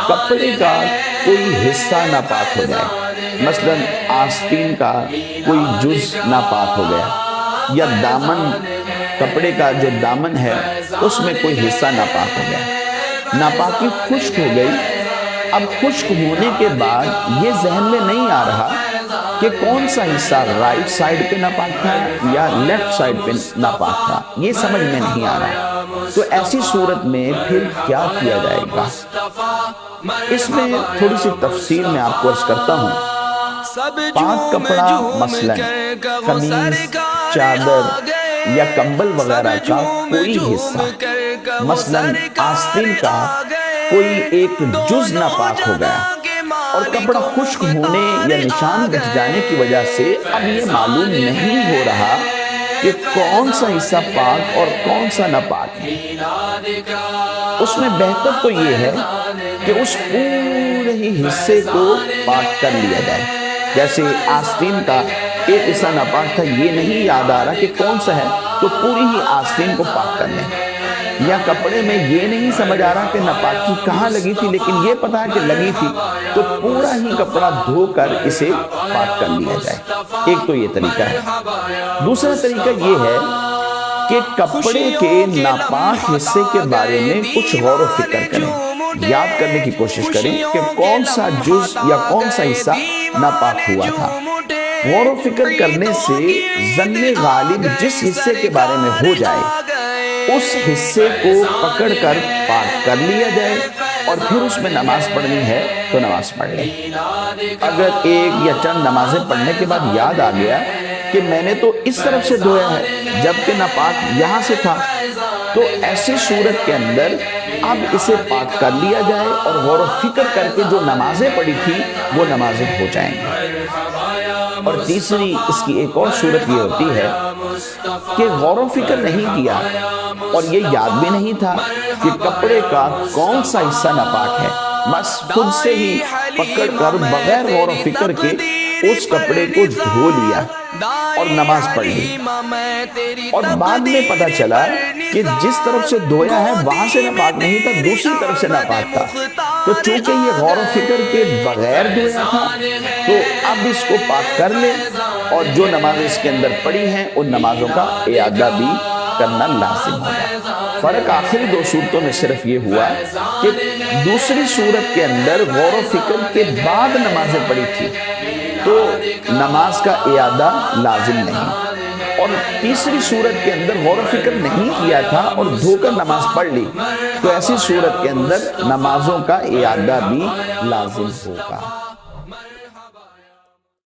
کپڑے کا کوئی حصہ ناپاک ہو جائے، مثلا آستین کا کوئی جز ناپاک ہو گیا، یا دامن، کپڑے کا جو دامن ہے اس میں کوئی حصہ ناپاک ہو گیا، ناپاکی خشک ہو گئی۔ اب خشک ہونے کے بعد یہ ذہن میں نہیں آ رہا کہ کون سا حصہ رائٹ سائڈ پہ ناپاک تھا یا لیفٹ سائڈ پہ ناپاک تھا، یہ سمجھ میں نہیں آ رہا۔ تو ایسی صورت میں پھر کیا کیا جائے گا؟ اس میں تھوڑی سی تفصیل میں آپ کو عرض کرتا ہوں۔ پاک کپڑا مثلا قمیض، چادر یا کمبل وغیرہ کا کوئی حصہ، مثلا آستین کا کوئی ایک جز ناپاک ہو گیا اور کپڑا خشک ہونے یا نشان بچ جانے کی وجہ سے اب یہ معلوم نہیں ہو رہا کہ کون سا حصہ پاک اور کون سا ناپاک ہے، اس میں بہتر تو یہ ہے کہ اس پورے ہی حصے کو پاک کر لیا جائے۔ جیسے آستین کا ایک حصہ ناپاک تھا، یہ نہیں یاد آ رہا کہ کون سا ہے، تو پوری ہی آستین کو پاک کر لیں۔ یا کپڑے میں یہ نہیں سمجھ آ رہا کہ ناپاکی کہاں لگی تھی، لیکن یہ پتا ہے کہ لگی تھی، تو پورا ہی کپڑا دھو کر اسے پاک کر لیا جائے۔ ایک تو یہ طریقہ ہے۔ دوسرا طریقہ یہ ہے کہ کپڑے کے ناپاک حصے کے بارے میں کچھ غور و فکر کریں، یاد کرنے کی کوشش کریں کہ کون سا جز یا کون سا حصہ ناپاک ہوا تھا۔ غور و فکر کرنے سے ظن غالب جس حصے کے بارے میں ہو جائے اس حصے کو پکڑ کر پاک کر لیا جائے، اور پھر اس میں نماز پڑھنی ہے تو نماز پڑھ لیں۔ اگر ایک یا چند نمازیں پڑھنے کے بعد یاد آ گیا کہ میں نے تو اس طرف سے دھویا ہے جبکہ ناپاک یہاں سے تھا، تو ایسی صورت کے اندر اب اسے پاک کر لیا جائے اور غور و فکر کر کے جو نمازیں پڑھی تھی وہ نمازیں ہو جائیں گی۔ اور تیسری اس کی ایک اور صورت یہ ہوتی ہے کہ غور و فکر نہیں کیا اور یہ یاد بھی نہیں تھا کہ کپڑے کا کون سا حصہ ناپاک ہے، بس خود سے ہی پکڑ کر بغیر غور و فکر کے اس کپڑے کو دھو لیا اور نماز پڑھ لی، اور بعد میں پتا چلا کہ جس طرف سے دھویا ہے وہاں سے ناپاک نہیں تھا، دوسری طرف سے ناپاک تھا۔ تو چونکہ یہ غور و فکر کے بغیر دھویا تھا تو اب اس کو پاک کر لیں، اور جو نمازیں اس کے اندر پڑھی ہیں ان نمازوں کا اعادہ بھی کرنا لازم ہوگا۔ فرق آخری دو صورتوں میں صرف یہ ہوا کہ دوسری صورت کے اندر غور و فکر کے بعد نمازیں پڑھی تھی تو نماز کا اعادہ لازم نہیں، اور تیسری صورت کے اندر غور و فکر نہیں کیا تھا اور دھو کر نماز پڑھ لی، تو ایسی صورت کے اندر نمازوں کا اعادہ بھی لازم ہوگا۔